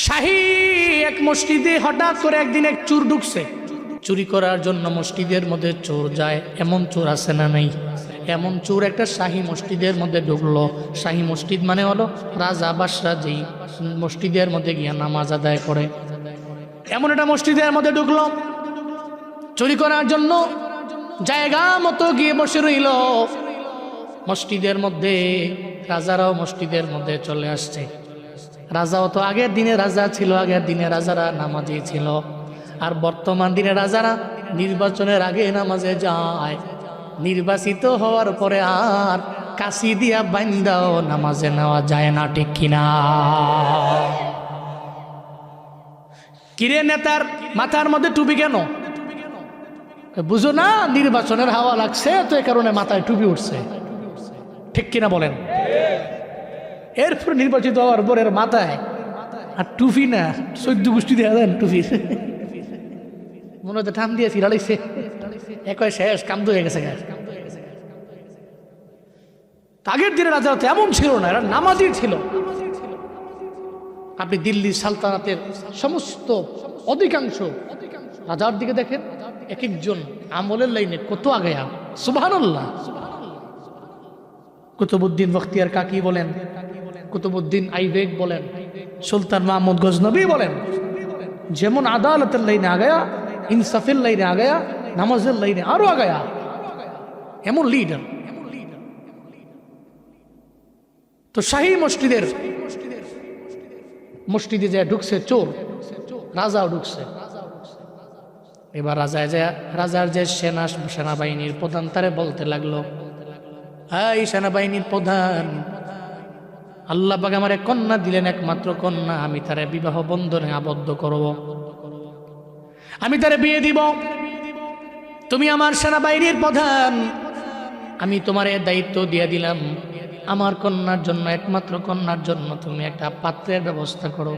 শাহী এক মসজিদে হঠাৎ করে একদিন এক চোর ঢুকছে চুরি করার জন্য। মসজিদের মধ্যে চোর যায়, এমন চোর আছে না নাই? এমন চোর একটা শাহী মসজিদের মধ্যে ঢুকলো। শাহী মসজিদ মানে হলো রাজা বাদশা যেই মসজিদের মধ্যে গিয়া নামাজ আদায় করে, এমন একটা মসজিদের মধ্যে ঢুকলো চুরি করার জন্য। জায়গা মতো গিয়ে বসে রইল মসজিদের মধ্যে। রাজারাও মসজিদের মধ্যে চলে আসছে। রাজাও তো আগের দিনে রাজা ছিল, আগের দিনে রাজারা নামাজি ছিল। আর বর্তমান দিনে রাজারা নির্বাচনের আগে নামাজে যায়, নির্বাচিত হওয়ার পরে আর কাশি দিয়া বাইন্দাও নামাজে নেওয়া যায় না, ঠিক কিনা? কিরে নেতার মাথার মধ্যে টুপি কেন? বুঝো না নির্বাচনের হাওয়া লাগছে তো এই কারণে মাথায় টুপি উঠছে, ঠিক কিনা বলেন? এরপর নির্বাচিত হওয়ার পর এর মাথায় আর টুপি না 14 গোষ্ঠী দেওয়া দেন টুপির, মনে হচ্ছে ঠাম দিয়ে ফিরালাইছে, একই শেষ কাম হয়ে গেছে। আগের দিনের রাজা তো এমন ছিল না, এরা নামাজি ছিল। আপনি দিল্লি সালতানাতের সমস্ত অধিকাংশ রাজার দিকে দেখেন, এক একজন আমলের লাইনে কত আগায়া, সুবহানাল্লাহ। কুতুবউদ্দিন বখতিয়ার কাকি বলেন, কুতুবউদ্দিন আইবেক বলেন, সুলতান মাহমুদ গজনবী বলেন, যেমন আদালতের লাইনে আগায়া, ইনসাফের লাইনে আগায়া, নামাজের লাইনে আরো আগায়া, এমন লিডার। তো শাহী মসজিদে যে ঢুকছে চোর, রাজাও ঢুকছে। এবার রাজার যে সেনাবাহিনীর প্রধান তারে বলতে লাগলো, এই সেনাবাহিনীর প্রধান, আল্লাহ পাক আমারে কন্যা দিলেন, একমাত্র কন্যা, আমি তারে বিবাহ বন্ধনে আবদ্ধ করব, আমি তারে বিয়ে দিব। তুমি আমার সেনাবাহিনীর প্রধান, আমি তোমার দায়িত্ব দিয়ে দিলাম, আমার কন্যার জন্য, একমাত্র কন্যার জন্য তুমি একটা পাত্রের ব্যবস্থা করো।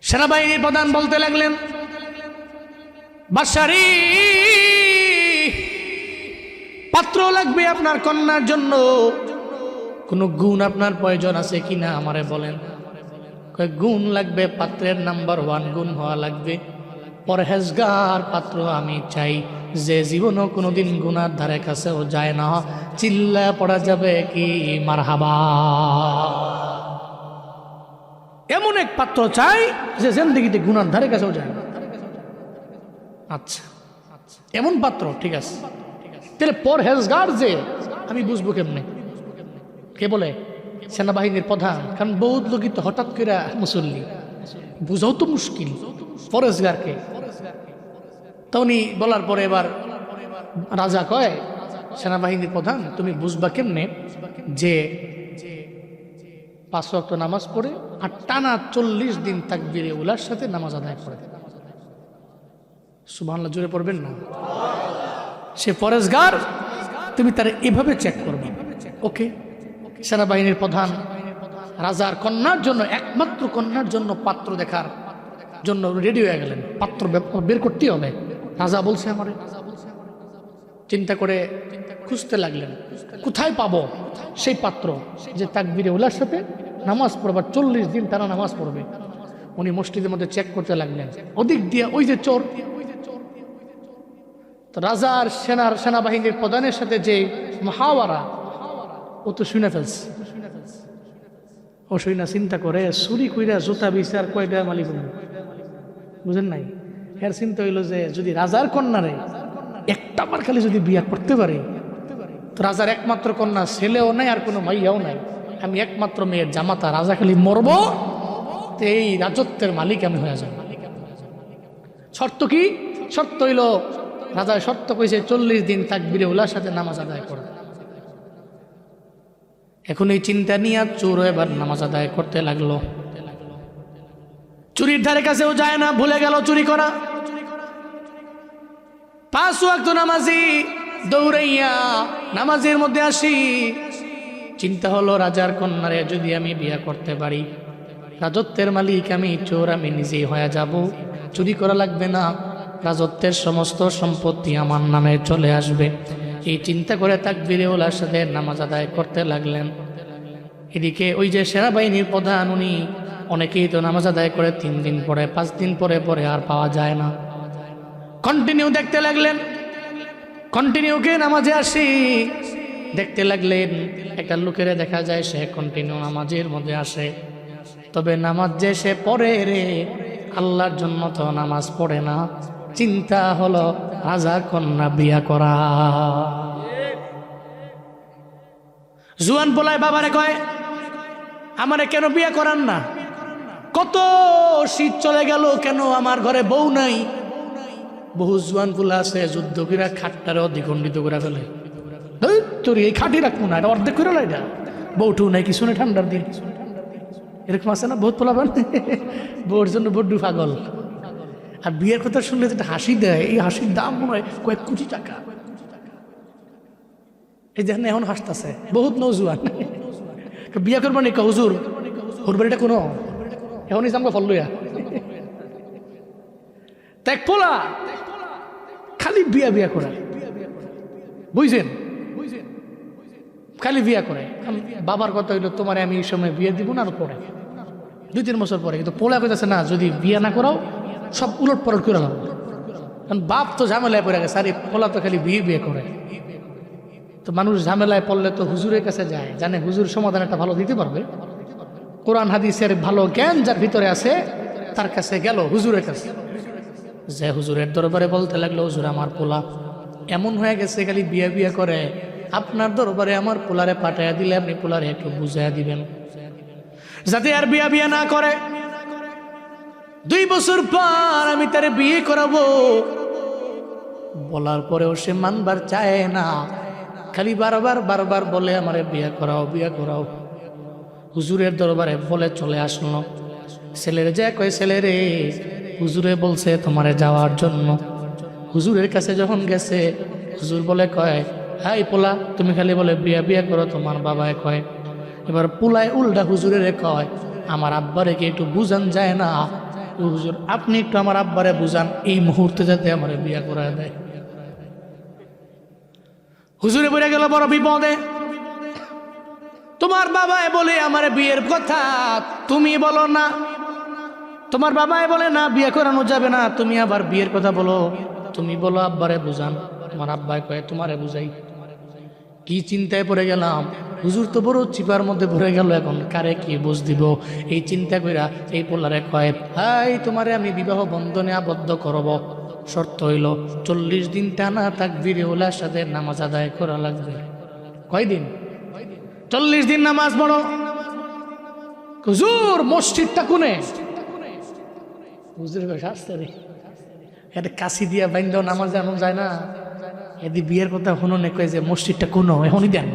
সেনাবাহিনীর প্রধান বলতে লাগলেন, বাদশাহী পাত্র লাগবে আপনার কন্যার জন্য, কোনো গুণ আপনার প্রয়োজন আছে কিনা আমারে বলেন। গুণ লাগবে, পাত্রের নাম্বার 1 গুণ হওয়া লাগবে পরহেজগার পাত্র আমি চাই, যে জীবনও কোনোদিন গুনার ধারে কাছেও যায় না। চিল্লা পড়া যাবে কি মারহাবা? এমন এক পাত্র চাই যে জিন্দেগিতে গুনার ধারে কাছেও যায় না। আচ্ছা, এমন পাত্র, ঠিক আছে। তাহলে পরহেজগার যে আমি বুঝবো কেমনে? কে বলে? সেনাবাহিনীর প্রধান। কারণ বহুত লোকই তো হঠাৎ করে মুসল্লি, বুঝাও তো মুশকিল পরহেজগারকে। তো উনি বলার পরে এবার রাজা কয়, সেনাবাহিনীর প্রধান, তুমি বুঝবা কেমনে যে 5 ওয়াক্ত নামাজ পড়ে আর টানা 40 দিন তাকবীরে উলার সাথে নামাজ আদায় করে? সুবহানাল্লাহ, জোরে পড়বেন না? সে পরহেজগার, তুমি তার এভাবে চেক করবে। ওকে, সেনাবাহিনীর প্রধান রাজার কন্যার জন্য, একমাত্র কন্যার জন্য পাত্র দেখার জন্য রেডি হয়ে গেলেন। পাত্র বের করতেই হবে, রাজা বলছে আমারে। চিন্তা করে খুঁজতে লাগলেন, কোথায় পাবো সেই পাত্র যে তাকবীরে উলার সাথে নামাজ পড়বার 40 দিন তারা নামাজ পড়বে। উনি মসজিদের মধ্যে চেক করতে লাগলেন। ওদিক দিয়ে ওই যে চোর, তো রাজার সেনাবাহিনীর প্রধানের সাথে যে মহাওয়ারা, ও তো শুনে ফেলছে। ও শুনে চিন্তা করে, চুরি কইরা জুতা বিচার কয়টা মালিক, বুঝেন নাই? এর চিন্তা হইল যে যদি রাজার কন্যারে একটা বার খালি যদি বিয়া করতে পারে, তো রাজার একমাত্র কন্যা, ছেলেও নাই আর কোনো মাইয়াও নাই, আমি একমাত্র মেয়ের জামাতা, রাজা খালি মরব, তো এই রাজত্বের মালিক আমি হয়ে যাব। শর্ত কি? শর্ত হইল, রাজা শর্ত কইছে 40 দিন তাকবীরে উলার সাথে নামাজ আদায় করে। এখন এই চিন্তা নিয়ে চোর এবার নামাজ আদায় করতে লাগলো। চুরির ধারে কাছেও যায় না, ভুলে গেল চুরি করা। 5 ওয়াক্ত নামাজি দৌড়াইয়া নামাজের মধ্যে আসি। চিন্তা হলো, রাজার কন্যারে যদি আমি বিয়া করতে পারি, রাজত্বের মালিক আমি, চোর আমি নিজেই হয়ে যাব, চুরি করা লাগবে না, রাজত্বের সমস্ত সম্পত্তি আমার নামে চলে আসবে। এই চিন্তা করে তাকবীরে উলার সাথে নামাজ আদায় করতে লাগলেন। এদিকে ওই যে সেনাবাহিনীর প্রধান, উনি অনেকেই তো নামাজ আদায় করে 3 দিন পরে 5 দিন পরে পরে আর পাওয়া যায় না। কন্টিনিউ দেখতে লাগলেন, কন্টিনিউকে নামাজে আসি দেখতে লাগলেন। একটা লোকের দেখা যায় সে কন্টিনিউ নামাজের মধ্যে আসে, তবে নামাজ যে সে পড়ে রে আল্লাহর জন্য তো নামাজ পড়ে না। চিন্তা হলো রাজা কন্যা বিয়া করা। জুয়ান পোলায় বাবারে কয়, আমারে কেন বিয়া করান না? কত শীত চলে গেল, কেন আমার ঘরে বউ নাই? বহু জুয়ান পোলা আছে যুদ্ধ করে খাটটারে অধিখণ্ডিত করে ফেলে। তোর এই খাটি রাখবো না, এটা অর্ধেক করে এটা বউটু নাই, কিছু নেই, ঠান্ডার দিন। এরকম আছে না বহুত পোলাবান, বউর জন্য বড্ডু পাগল। আর বিয়ের কথা শুনলে যেটা হাসি দেয়, এই হাসির দাম মনে হয় কয়েক কোটি টাকা। এই দেখেন এখন হাসতেছে বহুত নৌজুয়ান, বিয়া করবো নি হুজুর, হুরবাড়িটা কোনো এখন আমাকে ফল লইয়া দেখ পোলা খালি বিয়া বিয়া করে, বুঝছেন? খালি বিয়া করে। বাবার কথা হইলো তোমার আমি এই সময় বিয়ে দিব না, আর পরে 2-3 বছর পরে। কিন্তু পোলা কইতাছে না, যদি বিয়া না করাও সব উলট পালট করে লাগবে। কারণ বাপ তো ঝামেলায় পড়ে গেছে, আর এই পোলা তো খালি বিয়ে বিয়ে করে। তো মানুষ ঝামেলায় পড়লে তো হুজুরের কাছে যায়, জানে হুজুর সমাধান একটা ভালো দিতে পারবে। কোরআন হাদিসের ভালো জ্ঞান যার ভিতরে আছে তার কাছে গেল, হুজুরের কাছে যে হুজুরের দরবারে বলতে লাগলো, হুজুর আমার পোলা এমন হয়ে গেছে খালি বিয়ে বিয়ে করে, আপনার দরবারে আমার পোলারে পাঠাইয়া দিলে আপনি পোলারে একটু বুঝাইয়া দিবেন যাতে আর বিয়া বিয়া না করে। 2 বছর পর আমি তারে বিয়ে করাবো। বলার পরেও সে মানবার চায় না, খালি বারবার বারবার বলে আমারে বিয়া করাও বিয়া করাও। হুজুরের দরবারে বলে চলে আসলো। ছেলের যে কয়, ছেলে রে হুজুরে বলছে তোমারে যাওয়ার জন্য। হুজুরের কাছে যখন গেছে, হুজুর বলে কয়, হাই পোলা তুমি খালি বলে বিয়া বিয়া করো, তোমার বাবায় কয়। এবার পোলায় উল্টা হুজুরের কয়, আমার আব্বারে কি একটু বুঝান যায় না? হুজুর আপনি একটু আমার আব্বারে বুঝান, এই মুহূর্তে যাতে আমার বিয়া করা দেয়। হুজুরে পড়ে গেল বড় বিপদে। তোমার বাবায় বলে আমার বিয়ের কথা, তুমি বলো না। তোমার বাবায় বলে না বিয়ে করানো যাবে না, তুমি আবার বিয়ের কথা বলো। তুমি বলো আব্বারে বুঝান। তোমার আব্বায় কয় তোমারে বুঝাই। কি চিন্তায় পড়ে গেলাম, হুজুর তো বড় চিপার মধ্যে পড়ে গেল, এখন কারে কি বুঝ দিব? এই চিন্তা কইরা এই পোলারে কয়, হাই তোমারে আমি বিবাহ বন্ধনে আবদ্ধ করব, শর্ত হইল 40 দিন টানা তাকবীরে উলার সাথে নামাজ আদায় করা লাগবে। কয়দিন? 40 দিন নামাজ পড়ো। হুজুর মসজিদটা কোনে? হুজুর শাস্তে রে, এটা কাশি দিয়া বাইন্দ নামাজ জানো যায় না। এদি বিয়ের কথা শুনো নে, কয় যে মসজিদটা কোনো, এখনই দেন,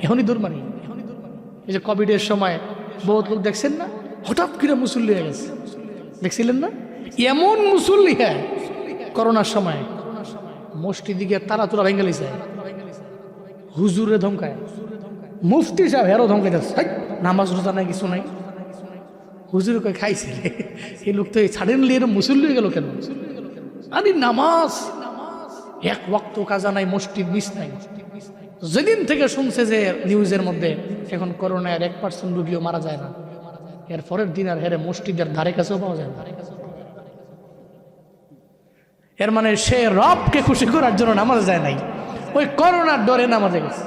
এখনই দূর মারি। এই যে কোভিডের সময় বহুত লোক দেখছেন না, হঠাৎ করে মুসল্লি হয়ে গেছে, দেখছিলেন না? এমন মুসল্লি হ্যাঁ করোনার সময় মসজিদ দিকে তারা তোরা ভেঙে লিছে, হুজুরে ধমকায়, মুফতি সাহেব হেরো ধমকাই যাচ্ছে, নামাজ রোজা নাই কিছু নাই। হুজুরে কয় খাইছিল এই লোক তো সাডেনলি এরকম মুসল্লি হয়ে গেল কেন? আরে নামাজ এক ওয়াক্ত কাজা নাই, মসজিদ মিস নাই। যেদিন থেকে শুনছে যে নিউজের মধ্যে এখন করোনার 1% রোগীও মারা যায় না, এর পরের দিন আর হেরে মসজিদের ধারে কাছেও পাওয়া যায় না। এর মানে সে রবকে খুশি করার জন্য নামাজ যায় নাই, ওই করোনার ডরে নামাজে গেছে।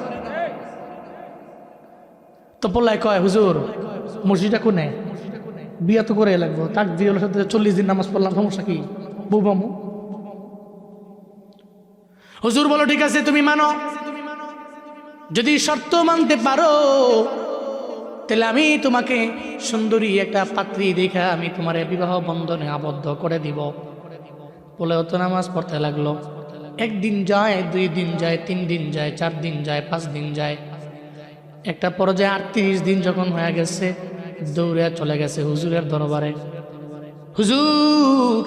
তো পোলায় কয়, হুজুর মসজিদটা কোনে? বিয়া তো করে লাগবো, তাক দিয়ে 40 দিন নামাজ পড়লাম, সমস্যা কি? বউ বামু। হুজুর বলো ঠিক আছে তুমি মানো, যদি শর্ত মানতে পারো তাহলে আমি তোমাকে সুন্দরী একটা পাত্রী দেখা আমি তোমার বিবাহ বন্ধনে আবদ্ধ করে দিব। বলে অত নামাজ পড়তে লাগলো। 1 দিন যায়, 2 দিন যায়, 3 দিন যায়, 4 দিন যায়, 5 দিন যায়। একটা পর্যায়ে 38 দিন যখন হয়ে গেছে, দৌড়ে চলে গেছে হুজুরের দরবারে। হুজুর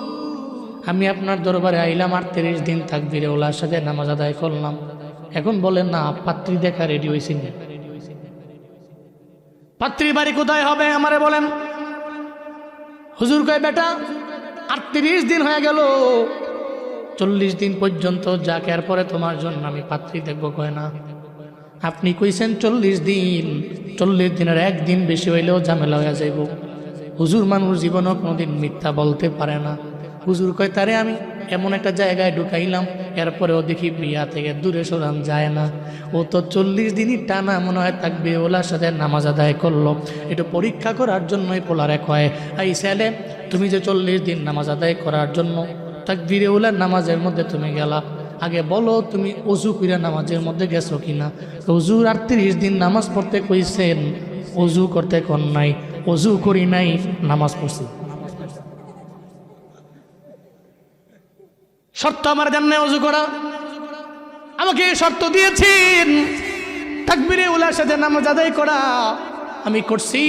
আমি আপনার দরবারে আইলাম, 38 দিন তাকবীরে ওলার সাথে নামাজ আদায় করলাম, এখন বলেন না পাত্রী দেখা রেডি হয়েছি না? পাত্রী বাড়ি কোথায় হবে আমারে বলেন। হুজুর কয়, বেটা 38 দিন হয়ে গেল, 40 দিন পর্যন্ত যাক, এরপরে তোমার জন্য আমি পাত্রী দেখবো। কয় না, আপনি কইছেন 40 দিন, 40 দিনের 1 দিন বেশি হইলেও ঝামেলা হয়ে যাইব। হুজুর মানুষ জীবনও কোনোদিন মিথ্যা বলতে পারে না। হুজুর কয় তারে আমি এমন একটা জায়গায় ঢুকাইলাম, এরপরেও দেখি বিয়া থেকে দূরে সরান যায় না। ও তো 40 দিনই টানা মনে হয় থাকবে ওলার সাথে নামাজ আদায় করলো। একটু পরীক্ষা করার জন্যই পোলারে কয়, এই ছেলে তুমি যে 40 দিন নামাজ আদায় করার জন্য তাকবীরে ওলার নামাজের মধ্যে তুমি গেলা, আগে বলো তুমি অজু কইরা নামাজের মধ্যে গেছো কিনা। হুজুর 38 দিন নামাজ পড়তে কইছেন, অজু করতে কোন নাই, অজু করি নাই, নামাজ পড়ছি। শর্ত আমার জান্নে অজু করা, আমাকে শর্ত দিয়েছেন তাকবীরে উলার সাথে নামাজ আদায় করা, আমি করছি।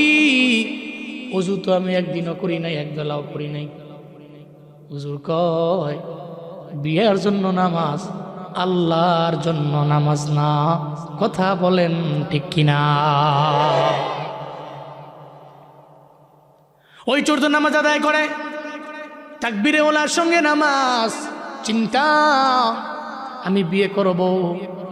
অজু তো আমি একদিনও করি নাই, এক বেলাও করি নাই। হুজুর কয় বিয়ের জন্য নামাজ, আল্লাহর জন্য নামাজ না। কথা বলেন ঠিক কিনা? ওই চোর তো নামাজ আদায় করে, তাকবীরে ওলার সঙ্গে নামাজ, চিন্তা আমি বিয়ে করব,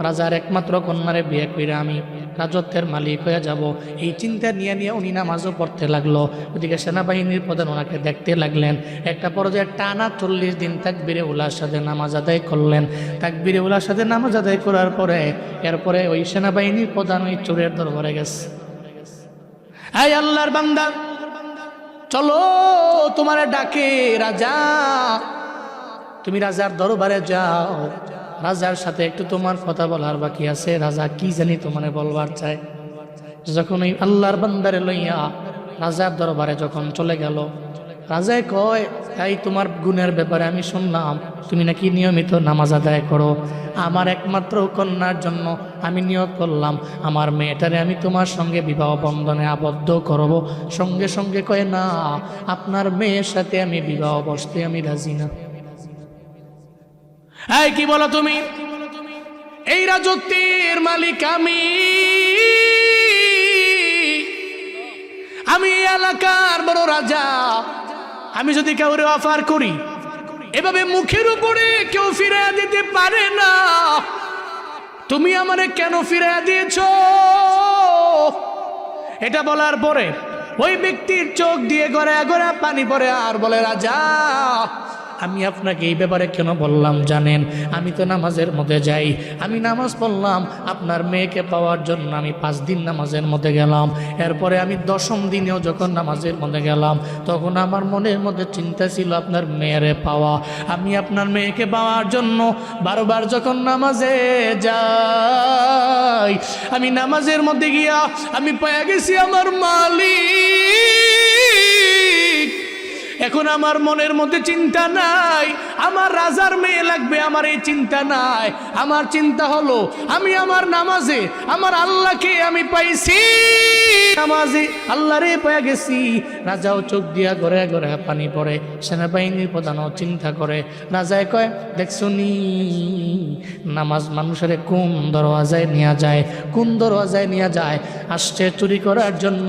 রাজার একমাত্র কন্যারে বিয়ে করে আমি রাজত্বের মালিক হয়ে যাব, এই চিন্তা নিয়ে নিয়ে উনি নামাজও পড়তে লাগলো। ওদিকে সেনাবাহিনীর প্রধান ওনাকে দেখতে লাগলেন। একটা পর্যায়ে টানা 40 দিন তাকবীরে উলার সাথে নামাজ আদায় করলেন। তাকবীরে উলার সাথে নামাজ আদায় করার পরে এরপরে ওই সেনাবাহিনীর প্রধান ওই চোরের দরবারে গেছে। এই আল্লাহর বান্দা, চলো তোমারে ডাকে রাজা, তুমি রাজার দরবারে যাও, রাজার সাথে একটু তোমার কথা বলার বাকি আছে। রাজা কি জানি তোমারে বলবার চায়। যখন ওই আল্লাহর বান্দারে লইয়া রাজার দরবারে যখন চলে গেল, রাজায় কয় তাই তোমার গুণের ব্যাপারে আমি শুনলাম, তুমি নাকি নিয়মিত নামাজ আদায় করো। আমার একমাত্র কন্যার জন্য আমি নিয়ত করলাম আমার মেয়েটারে আমি তোমার সঙ্গে বিবাহ বন্ধনে আবদ্ধ করব। সঙ্গে সঙ্গে কয় না, আপনার মেয়ের সাথে আমি বিবাহ বসতে আমি রাজি না। এই কি বলো তুমি? এই রাজত্বের মালিক আমি এলাকার বড় রাজা। আমি যদি কাউরে অফার করি, এভাবে মুখের উপরে কেউ ফিরে দিতে পারে না। তুমি আমারে কেন ফিরে দিয়েছো? এটা বলার পরে ওই ব্যক্তির চোখ দিয়ে গড়ে গড়ে পানি পড়ে আর বলে, রাজা আমি আপনাকে এই ব্যাপারে কেন বললাম জানেন? আমি তো নামাজের মধ্যে যাই, আমি নামাজ পড়লাম আপনার মেয়েকে পাওয়ার জন্য। আমি 5 দিন নামাজের মধ্যে গেলাম, এরপরে আমি 10ম দিনেও যখন নামাজের মধ্যে গেলাম, তখন আমার মনের মধ্যে চিন্তা ছিল আপনার মেয়েরে পাওয়া। আমি আপনার মেয়েকে পাওয়ার জন্য বারবার যখন নামাজে যাই, আমি নামাজের মধ্যে গিয়া আমি পেয়ে গেছি আমার মালিক। এখন আমার মনের মধ্যে চিন্তা নাই আমার রাজার মেয়ে লাগবে, আমার এই চিন্তা নাই। আমার চিন্তা হলো আমি আমার নামাজে আমার আল্লাহকে আমি পাইছি, নামাজে আল্লাহরে পেয়ে গেছি। রাজাও চোখ দিয়া গড়ে গড়ে পানি পড়ে, সেনাবাহিনীর প্রধানও চিন্তা করে। রাজায় কয়, দেখছো নি নামাজ মানুষের কোন দরওয়াজায় নিয়ে যায়, কোন দরওয়াজায় নিয়ে যায়? আসছে চুরি করার জন্য,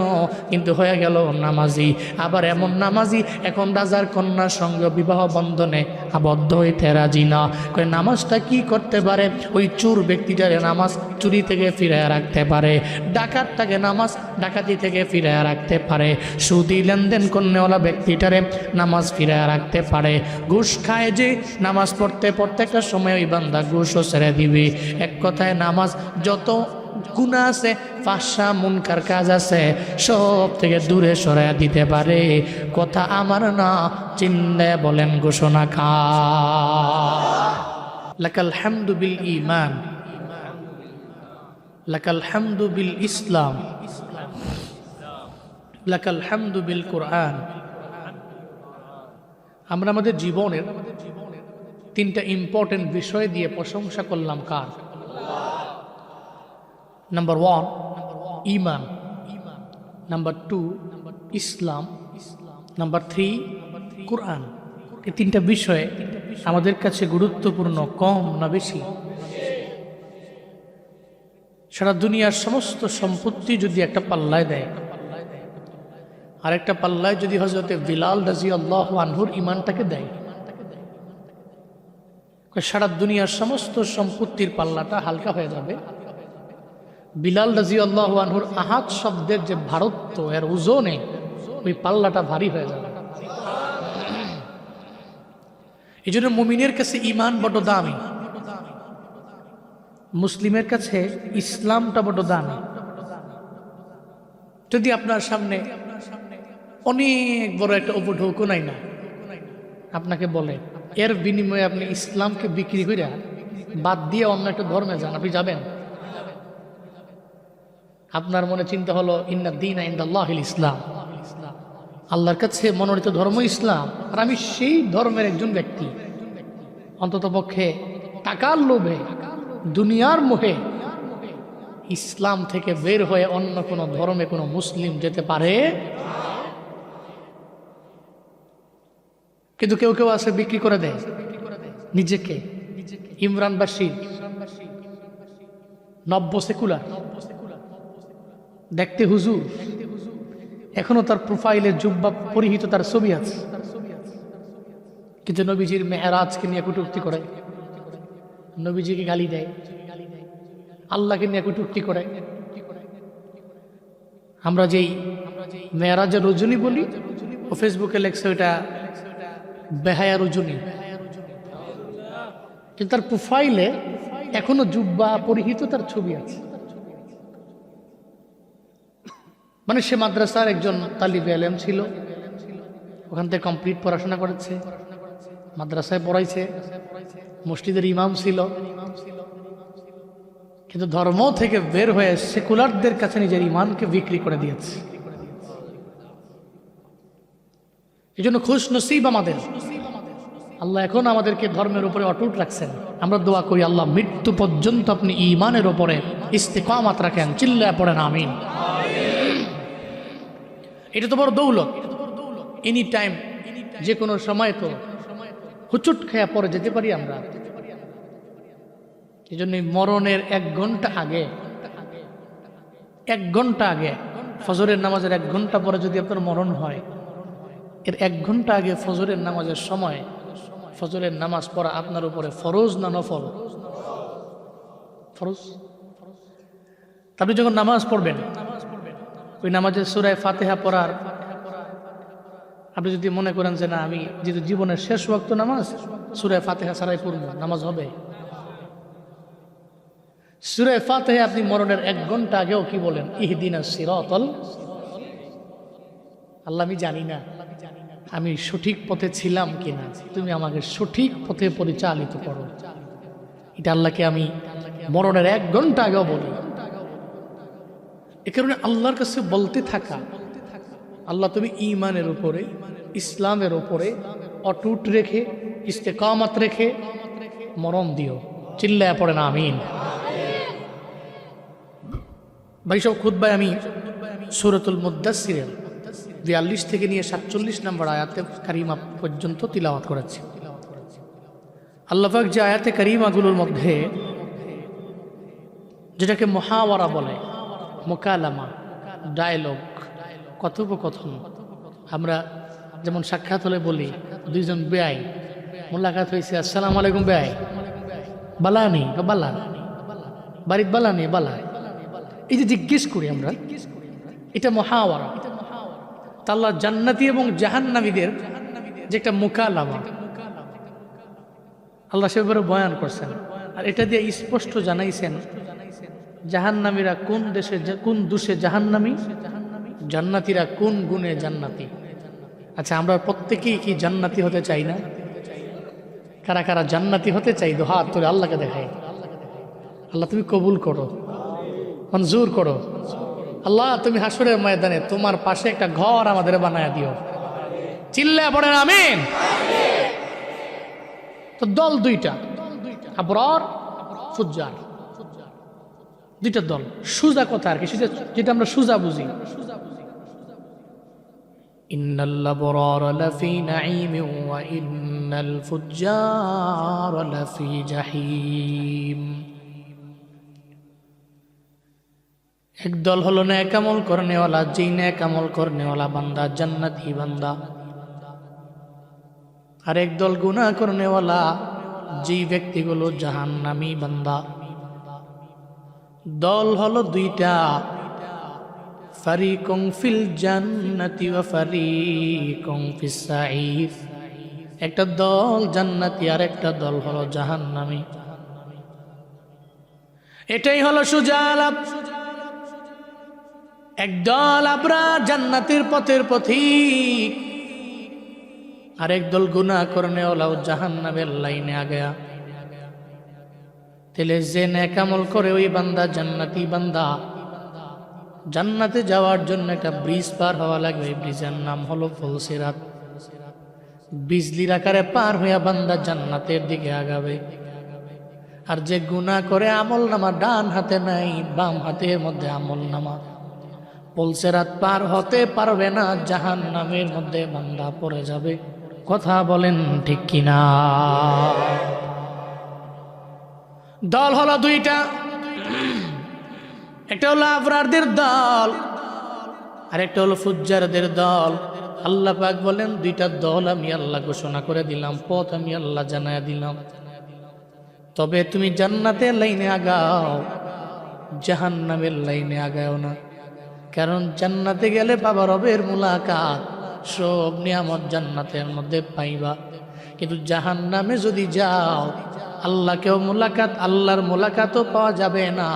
কিন্তু হয়ে গেল নামাজি। আবার এমন নামাজি এখন রাজার কন্যার সঙ্গে বিবাহ বন্ধনে আবদ্ধ হইতে রাজি না। কয় নামাজটা কি করতে পারে? ওই চোর ব্যক্তিটারে নামাজ চুরি থেকে ফিরাইয়া রাখতে পারে, ডাকাতটাকে নামাজ ডাকাতি থেকে ফিরাইয়া রাখতে পারে, সুদি লেনদেন করনেওয়ালা ব্যক্তিটারে নামাজ ফিরাইয়া রাখতে পারে। ঘুষ খায় যে নামাজ পড়তে পড়তে একটা সময় ওই বান্দা ঘুষও ছেড়ে দিবে। এক কথায় নামাজ যত গুনাহ আছে, ফাহশা মুনকার কাজ আছে, সব থেকে দূরে সরাইয়া দিতে পারে। কথা আমার না, চিল্লে বলেন ঘোষণা খা। লাকাল হামদু বিল ঈমান, লাকাল হামদু বিল ইসলাম, লাকাল হামদু বিল কোরআন। আমরা আমাদের জীবনের 3টা ইম্পর্টেন্ট বিষয় দিয়ে প্রশংসা করলাম কার? নাম্বার 1 ঈমান, নাম্বার 2 ইসলাম, নাম্বার 3 কোরআন। এই 3টা বিষয় আমাদের কাছে গুরুত্বপূর্ণ, কম না বেশি? সারা দুনিয়ার সমস্ত সম্পত্তি যদি একটা পাল্লায় দেয়, আর একটা পাল্লায় যদি হযরতে বিলাল রাদিয়াল্লাহু আনহুর ঈমানটাকে দেয়, সারা দুনিয়ার সমস্ত সম্পত্তির পাল্লাটা হালকা হয়ে যাবে। বিলাল রাদিয়াল্লাহু আনহুর আহাদ শব্দের যে ভারত্ব, এর ওজনে ওই পাল্লাটা ভারী হয়ে যাবে। এই জন্য মুমিনের কাছে ঈমান বড় দামি, মুসলিমের কাছে ইসলামটা বড় দামি। যদি আপনার সামনে অনেক বড় একটা উপঢৌকন না আপনাকে বলে এর বিনিময়ে আপনি ইসলামকে বিক্রি করে বাদ দিয়ে অন্য একটা ধর্মে যান, আপনি যাবেন? আপনার মনে চিন্তা হলো ইন্না দীনা ইনদাল্লাহিল ইসলাম, আল্লাহর কাছে মনোনীত ধর্ম ইসলাম, আর আমি সেই ধর্মের একজন ব্যক্তি, অন্তত পক্ষে টাকার লোভে দুনিয়ার মোহে ইসলাম থেকে বের হয়ে অন্য কোনো ধর্মে কোনো মুসলিম যেতে পারে? কিন্তু কেউ কেউ আছে বিক্রি করে দেয় নিজেকে। ইমরান বাশির নব্য সেকুলার, দেখতে হুজুর, এখনো তার প্রোফাইলে জুব্বা পরিহিত তার ছবি আছে, কিন্তু নবীজির মেহরাজকে নিয়ে কটূক্তি করে, নবীজিকে গালি দেয়, আল্লাহকে নিয়ে কটূক্তি করে। আমরা যেই মেহরাজের রজনী বলি, ও ফেসবুকে লেখছে ওইটা বেহায়া রজনী, কিন্তু তার প্রোফাইলে এখনো জুব্বা পরিহিত তার ছবি আছে। মানে সে মাদ্রাসার একজন তালিবে ইলম ছিল, ওখান থেকে কমপ্লিট পড়াশোনা করেছে, মাদ্রাসায় পড়াইছে, মসজিদের ইমাম ছিল, কিন্তু ধর্ম থেকে বের হয়ে সেকুলারদের কাছে নিজের ইমানকে বিক্রি করে দিয়েছে। এই জন্য খুশ নসিব আমাদের, আল্লাহ এখন আমাদেরকে ধর্মের উপরে অটুট রাখছেন। আমরা দোয়া করি আল্লাহ মৃত্যু পর্যন্ত আপনি ঈমানের উপরে ইস্তেকামাত রাখেন, চিল্লায় পড়েন আমিন। এটা তো বড় দৌলত, এনি টাইম যে কোনো সময় তো হুচুট খেয়া পরে যেতে পারি আমরা। এই জন্য মরণের 1 ঘন্টা আগে, 1 ঘন্টা আগে, ফজরের নামাজের 1 ঘন্টা পরে যদি আপনার মরণ হয়, এর 1 ঘন্টা আগে ফজরের নামাজের সময় ফজরের নামাজ পড়া আপনার উপরে ফরজ না নফল? ফরজ। আপনি যখন নামাজ পড়বেন, ওই নামাজের সূরা ফাতিহা পড়ার আপনি যদি মনে করেন যে না আমি যেহেতু জীবনের শেষ ওয়াক্ত নামাজ, সূরা ফাতিহা ছাড়াই পড়ব, নামাজ হবে? সূরা ফাতিহা আপনি মরণের 1 ঘন্টা আগেও কি বলেন? ইহদিনাস সিরাতাল, আল্লাহ আমি জানি না আমি সঠিক পথে ছিলাম কিনা, তুমি আমাকে সঠিক পথে পরিচালিত করো। এটা আল্লাহকে আমি মরণের 1 ঘন্টা আগেও বলি। এ কারণে আল্লাহর কাছে বলতে থাকা, আল্লাহ তুমি ঈমানের উপরে, ইসলামের উপরে অটুট রেখে, ইস্তেকামত রেখে মরণ দিও, চিল্লায় পড়েন আমিন। ভাই সব খুতবায় আমি সূরাতুল মুদ্দাসসিরের 42 থেকে নিয়ে 47 নম্বর আয়াতে কারিমা পর্যন্ত তিলাওয়াত করেছি। আল্লাহ পাক যে আয়াতে কারিমাগুলোর মধ্যে যেটাকে মুহাওয়ারা বলে, মুকালামা, ডায়লগ, কথোপকথন, আমরা যেমন সাক্ষাৎ হলে বলি দুইজন বেয়াই মোলাকাত হয়েছে, আসসালামু আলাইকুম বেয়াই, বালানি বালা, বাড়িত বালানি বালা, এই যে জিজ্ঞেস করি আমরা, এটা মুহাওয়ারা। আল্লাহ জান্নাতি এবং জাহান্নামীদের যে একটা মুকালামা আল্লাহ সেভাবে বয়ান করছেন, আর এটা দিয়ে স্পষ্ট জানাইছেন জাহান্নামীরা কোন দেশে কোন দোষে জাহান্নামী, জান্নাতীরা কোন গুণে জান্নাতি। আচ্ছা, আমরা প্রত্যেকেই কি জান্নাতি হতে চাই না? কারা কারা জান্নাতি হতে চাই? দো হাত তুলে আল্লাহকে দেখাই। আল্লাহ তুমি কবুল করো, মঞ্জুর করো। আল্লাহ তুমি হাসরের ময়দানে তোমার পাশে একটা ঘর আমাদের বানায় দিও, চিল্লায় পড়েন আমিন। তো দল দুইটা, আবরার ফুজ্জার, দুইটা দল। সুজা কথা আর কি, যেটা আমরা সুজা বুঝি। ইন্নাল আবরার লাফি নাঈমিন ওয়া ইন্নাল ফুজ্জার লাফি জাহিম। এক দল হলো নেক আমল করনেওয়ালা, যেই নেক আমল করনেওয়ালা বান্দা জান্নাতি বান্দা। আর এক দল গুনাহ করনেওয়ালা, যেই ব্যক্তিগুলো জাহান্নামী বান্দা। দল হলো দুইটা, ফারিকুম ফিল জান্নাতি ওয়া ফারিকুম ফিস সাঈর। একটা দল জান্নাতি আর একটা দল হলো জাহান্নামী। এটাই হলো সোজা আলাপ। একদল আবরার জান্নাতের পথের পথিক, আরেক দল গুনাহ করনে ওলাও জাহান্নামের লাইনে আগেয়া। তেলে যে নেক আমল করে ওই বান্দা জান্নাতি বান্দা। জান্নাতে যাওয়ার জন্য একটা ব্রিজ পার হওয়া লাগবে, এই ব্রিজের নাম হলো ফুলসিরাত। বিজলির আকারে পার হইয়া বান্দা জান্নাতের দিকে আগাবে। আর যে গুনাহ করে আমল নামা ডান হাতে নাই, বাম হাতের মধ্যে আমল নামা, ফুলসিরাত পার হতে পারবে না, জাহান্নামের মধ্যে বান্দা পড়ে যাবে। কথা বলেন ঠিক কিনা? দল হলো দুইটা, একটা হলো আবরারদের দল আর একটা হলো ফুজ্জারদের দল। আল্লাহ পাক বলেন দুইটা দল আমি আল্লাহ ঘোষণা করে দিলাম, পথ আমি আল্লাহ জানায়া দিলাম। তবে তুমি জান্নাতের লাইনে আগাও, জাহান্নামের লাইনে আগাও না। কারণ জান্নাতে গেলে বাবা রবের মুলাকাত, সব নিয়ামত জান্নাতের মধ্যে পাইবা। কিন্তু জাহান্নামে যদি যাও, আল্লাহকেও মুলাকাত, আল্লাহর মুলাকাতও পাওয়া যাবে না।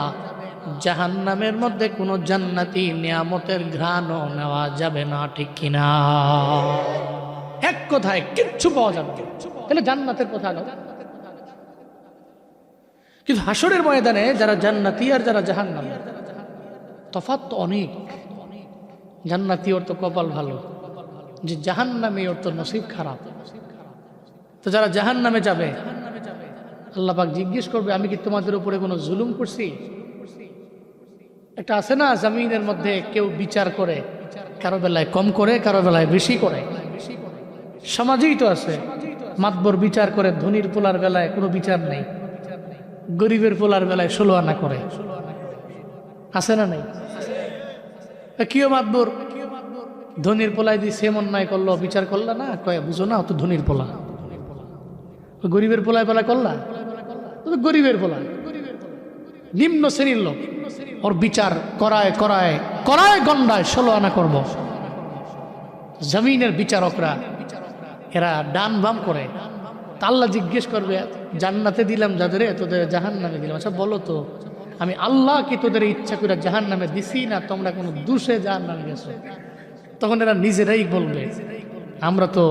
জাহান্নামের মধ্যে কোনো জান্নাতি নিয়ামতের ঘ্রাণও নেওয়া যাবে না, ঠিক কিনা? এক কথায় কিচ্ছু পাওয়া যাবে না। তাহলে জান্নাতের কথা নাও। কিন্তু হাসরের ময়দানে যারা জান্নাতি আর যারা জাহান্নামী, তফাৎ তো অনেক। জান্নাতি ওর তো কপাল ভালো, যে জাহান্নামী ওর তো নসিব খারাপ। তো যারা জাহান্নামে যাবে, আল্লাহ পাক জিজ্ঞেস করবে আমি কি তোমাদের উপরে কোনো জুলুম করছি? একটা আছে না জমিনের মধ্যে কেউ বিচার করে, কারো বেলায় কম করে, কারো বেলায় বেশি করে। সমাজেই তো আছে, মাতবর বিচার করে, ধনীর পোলার বেলায় কোনো বিচার নেই, গরিবের পোলার বেলায় 16 আনা করে। আছে না নাই? কিও মাতবর ধনীর পোলায় দিয়ে সেম অন্যায় করলো, বিচার করলা না, কয়ে বুঝো না, অত ধনীর পোলা। গরিবের পোলায় বেলা করলা, গরিবের পোলা, নিম্ন শ্রেণীর লোক, ওর বিচার করায় করায় করায় গন্ডায় 16 আনা করব। জমিনের বিচারকরা এরা ডান বাম করে। আল্লাহ জিজ্ঞেস করবে জান্নাতে দিলাম যাদের, তোদের জাহান্নামে দিলাম। আচ্ছা বলো তো, আমি আল্লাহ কি তোদের ইচ্ছা করে জাহান্নামে দিছি, না তোমরা কোনো দোষে জাহান্নামে গেছো? তখন এরা নিজেরাই বলবে আমরা তো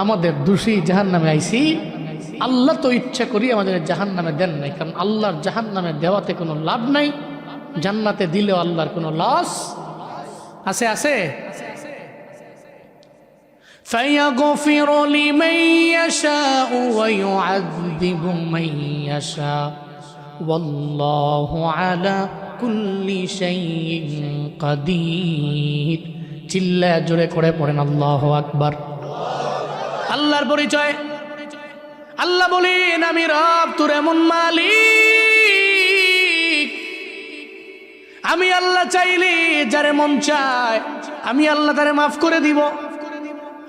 আমাদের দোষী জাহান্নামে আইছি, আল্লাহ তো ইচ্ছা করি আমাদের জাহান্নামে দেন নাই। কারণ আল্লাহর জাহান্নামে দেওয়াতে কোনো লাভ নাই, জান্নাতে দিলেও আল্লাহর কোনো লস আছে? আছে। فَيَغْفِرُ لِمَن يَشَاءُ وَيُعَذِّبُ مَن يَشَاءُ وَاللَّهُ عَلَى كُلِّ شَيْءٍ قَدِيرٌ। চিল্লা জোরে করে পড়েন আল্লাহু আকবার। আল্লাহর পরিচয়। আল্লাহ বলেন আমি রব, তোর এমন মালিক, আমি আল্লাহ চাইলে যারে মন চায় আমি আল্লাহ তারে মাফ করে দিব।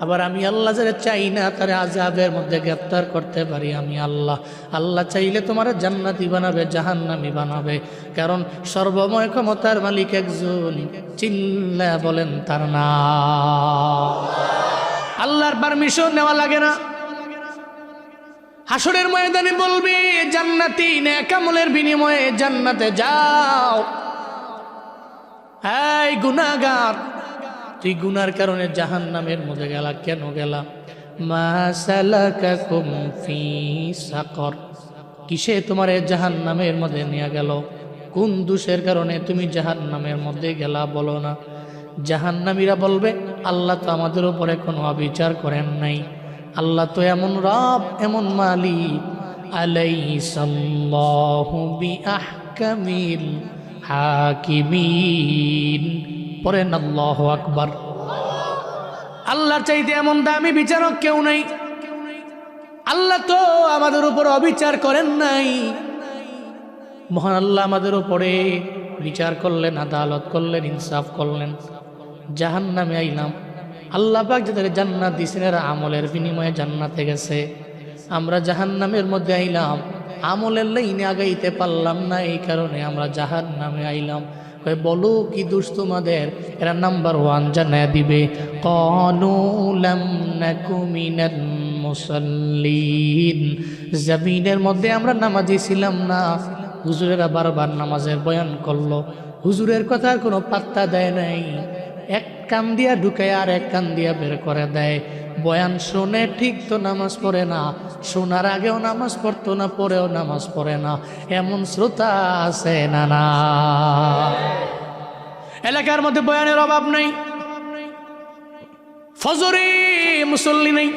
আবার আমি আল্লাহ যারা চাই না তারে আযাবের মধ্যে গ্রেফতার করতে পারি আমি আল্লাহ। আল্লাহ চাইলে তোমার জান্নাতি বানাবে, জাহান্নামী বানাবে। কারণ সর্বময় ক্ষমতার মালিক একজন, চিল্লা বলেন তার নাম। আল্লাহর পারমিশন নেওয়া লাগে না। হাসরের ময়দানে বলবে জান্নাতি নেক আমলের বিনিময়ে জান্নাতে যাও। এই গুনাহগার, তুই গুনার কারণে জাহান্নামের মধ্যে গেলা, কেন গেলা? মা সালাকাকুম ফি সাকর, কিসে তোমার জাহান্নামের মধ্যে নিয়ে গেল? কোন দোষের কারণে তুমি জাহান্নামের মধ্যে গেলা বলো না। জাহান্নামীরা বলবে আল্লাহ তো আমাদের উপরে কোনো অবিচার করেন নাই, আল্লাহ তো এমন রব, এমন মালিক। আলাইসাল্লাহু বিআহকামিল হাকিমিন। পড়েন আল্লাহু আকবার। আল্লাহর চাইতে এমন দামি বিচারক কেউ নাই। আল্লাহ তো আমাদের উপর অবিচার করেন নাই। মহান আল্লাহ আমাদের উপরে বিচার করলেন, আদালত করলেন, ইনসাফ করলেন। জাহান্নামে আইলাম, আল্লাহ পাক যাদের জান্নাত দিয়েছেন এরা আমলের বিনিময়ে জান্নাতে গেছে। আমরা জাহান্নামের মধ্যে আইলাম, আমলের লাইনে আগাইতে পারলাম না, এই কারণে আমরা জাহান্নামে আইলাম। কয় বলো কি দোষ তোমাদের? এরা নাম্বার 1 জানায় দিবে, ক্বালু লাম নাকু মিনাল মুসাল্লিন, জমিনের মধ্যে আমরা নামাজি ছিলাম না। হুজুরেরা বারবার নামাজের বয়ান করলো, হুজুরের কথা কোনো পাত্তা দেয় নাই, এক কান দিয়া ঢুকায় আর এক কান দিয়া বের করে দেয়। বয়ান শুনে ঠিক তো নামাজ পড়ে না, শোনার আগেও নামাজ পড়তো না, পরেও নামাজ পড়ে না, এমন শ্রোতা আছে না? না, এলাকার মধ্যে বয়ানের অভাব নাই, ফজরে মুসল্লি নেই,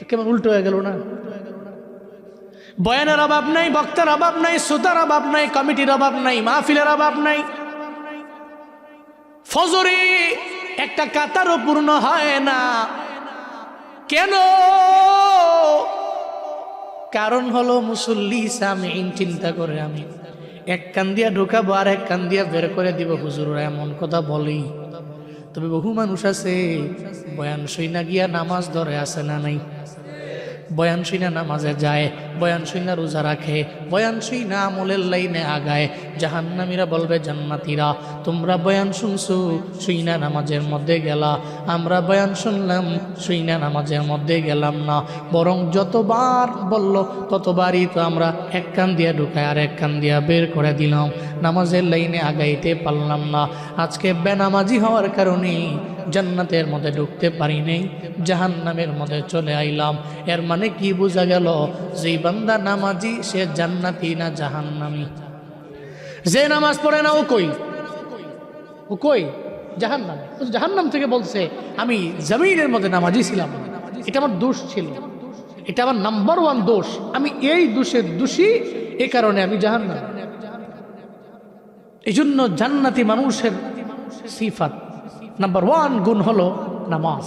কেমন উল্টো হয়ে গেল না? বয়ানের অভাব নাই, বক্তার অভাব নাই, শ্রোতার অভাব নাই, কমিটির অভাব নাই, মাহফিলের অভাব নাই। ফজরে একটা কাতারও পূর্ণ হয় না, কেন? কারণ হলো মুসল্লি সামিন চিন্তা করে আমি এক কান দিয়া ঢোকাবো আর এক কান দিয়া বের করে দিব, হুজুররা এমন কথা বলি। তবে বহু মানুষ আছে বয়ান শুইনা গিয়া নামাজ ধরে, আছে না নাই? বয়ান শুইনা নামাজে যায়, বয়ান শুইনা রোজা রাখে, বয়ান শুইনা আমলের লাইনে আগায়। জাহান্নামীরা বলবে জান্নাতীরা, তোমরা বয়ান শুনছো, শুইনা নামাজের মধ্যে গেলা, আমরা বয়ান শুনলাম, শুইনা নামাজের মধ্যে গেলাম না। বরং যতবার বলল ততবারই তো আমরা এক কান দিয়া ঢুকায় আর এক কান দিয়া বের করে দিলাম, নামাজের লাইনে আগাইতে পারলাম না। আজকে বেনামাজি হওয়ার কারণে জান্নাতের মধ্যে ঢুকতে পারি নাই, জাহান্নামের মধ্যে চলে আইলাম। এর মানে কি বোঝা গেল? যে বান্দা নামাজি সে জান্নাতি না জাহান্নামী? যে নামাজ পড়ে না ও কই? ও কই? জাহান্নাম। জাহান্নাম থেকে বলছে আমি জমিনের মধ্যে নামাজি ছিলাম, এটা আমার দোষ ছিল, এটা আমার নাম্বার 1 দোষ, আমি এই দোষের দোষী, এ কারণে আমি জাহান্নাম। এই জন্য জান্নাতি মানুষের সিফাত নাম্বার 1 গুণ হলো নামাজ।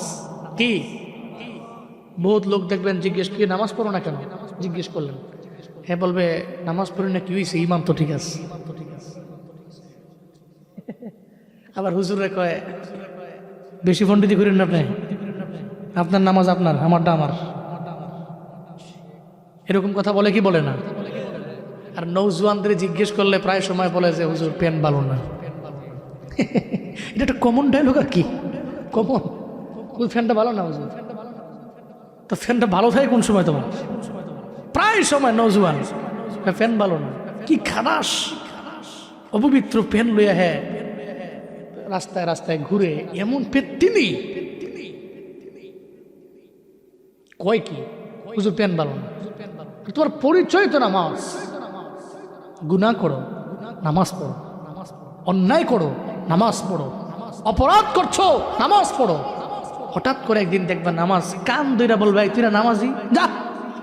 কি? বহুত লোক দেখবেন জিজ্ঞেস কি নামাজ পড়ো না কেন? জিজ্ঞেস করলেন, হ্যাঁ বলবে নামাজ পড়ি না, কি হয়েছে? ইমান তো ঠিক আছে। আবার হুজুরে কয় বেশি পণ্ডিতি করেন না আপনি, আপনার নামাজ আপনার, আমারটা আমার। এরকম কথা বলে কি বলে না? আর নৌজওয়ানদের জিজ্ঞেস করলে প্রায় সময় বলে যে হুজুর পেন ভালো না। এটা একটা কমন ডায়লগ। আর কি কমন? ওই ফ্যানটা ভালো না হুজুর, তো ফ্যানটা ভালো থাকে কোন সময়? তোমার প্রায় সময় নৌজওয়ান ফ্যান ভালো না, কি খারাস অপবিত্র ফ্যান লইয়া হ্যাঁ রাস্তায় রাস্তায় ঘুরে, এমন পেত্তিনি কয় কি হুজুর প্যান ভালো না। তোমার পরিচয় তো নামাজ। গুনাহ করো নামাজ পড়ো, অন্যায় করো নামাজ পড়ো, অপরাধ করছো নামাজ পড়ো। হঠাৎ করে একদিন দেখবা নামাজ কান ধইরা বলবে তুই না নামাজি, যা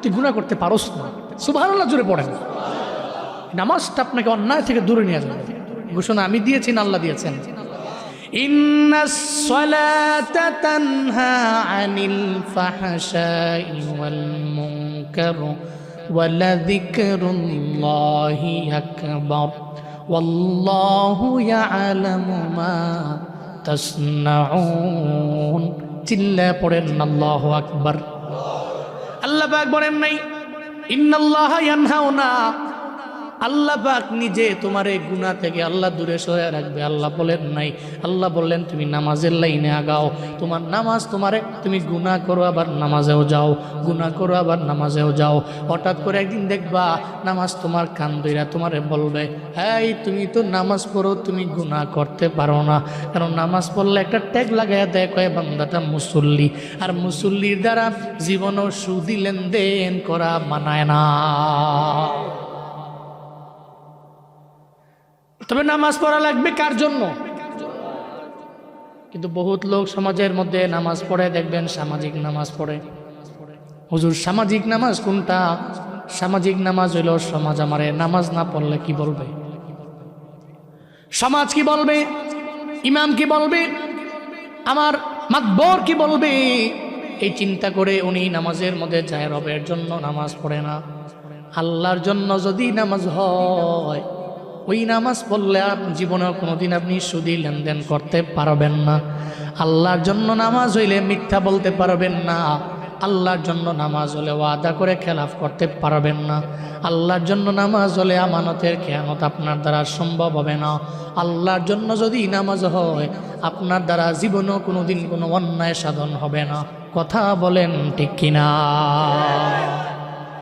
তুই গুনাহ করতে পারোস না, সুবহানাল্লাহ জোরে পড়েন। নামাজটা আপনাকে অন্যায় থেকে দূরে নিয়ে যাবে। ঘোষণা আমি দিয়েছি না আল্লাহ দিয়েছেন? ইন্নাস সালাতা তানহা আনিল ফাহশাই ওয়াল মুনকার ওয়া লাযিকরুল্লাহি আকবার ওয়াল্লাহু ইয়ালামু মা তাসনাউন। চিল্লা পড়েন আল্লাহু আকবার। আল্লাহ পাক বলেন নাই ইন্নাল্লাহা ইয়ানহাউনা, আল্লাহ পাক নিজে তোমার এই গুনাহ থেকে আল্লাহ দূরে সরিয়ে রাখবে। আল্লাহ বলেন নাই, আল্লাহ বললেন তুমি নামাজের লাইনে আগাও। তোমার নামাজ তোমারে, তুমি গুনাহ করো আবার নামাজেও যাও, গুনাহ করো আবার নামাজেও যাও। হঠাৎ করে একদিন দেখবা নামাজ তোমার কান ধইরা তোমারে বলবে এই তুমি তো নামাজ পড়ো, তুমি গুনাহ করতে পারো না। কারণ নামাজ পড়লে একটা ট্যাগ লাগাইয়া দেয়, কয় বান্দাটা মুসল্লি, আর মুসল্লির দ্বারা জীবনও সুদি লেনদেন করা মানায় না। তবে নামাজ পড়া লাগবে কার জন্য? কিন্তু বহুত লোক সমাজের মধ্যে নামাজ পড়ে দেখবেন সামাজিক নামাজ পড়ে। হুজুর সামাজিক নামাজ কোনটা? সামাজিক নামাজ হইল সমাজ আমারে নামাজ না পড়লে কি বলবে, সমাজ কি বলবে, ইমাম কি বলবে, আমার মাতবর কি বলবে, এই চিন্তা করে উনি নামাজের মধ্যে যায়। রবের জন্য নামাজ পড়ে না, আল্লাহর জন্য যদি নামাজ হয় ওই নামাজ পড়লে আর জীবনে কোনোদিন আপনি সুদি লেনদেন করতে পারবেন না। আল্লাহর জন্য নামাজ হইলে মিথ্যা বলতে পারবেন না, আল্লাহর জন্য নামাজ হলে ওয়াদা করে খেলাফ করতে পারবেন না। আল্লাহর জন্য নামাজ হলে আমানতের খেয়ানত আপনার দ্বারা সম্ভব হবে না। আল্লাহর জন্য যদি নামাজ হয় আপনার দ্বারা জীবনেও কোনোদিন কোনো অন্যায় সাধন হবে না। কথা বলেন ঠিক কিনা?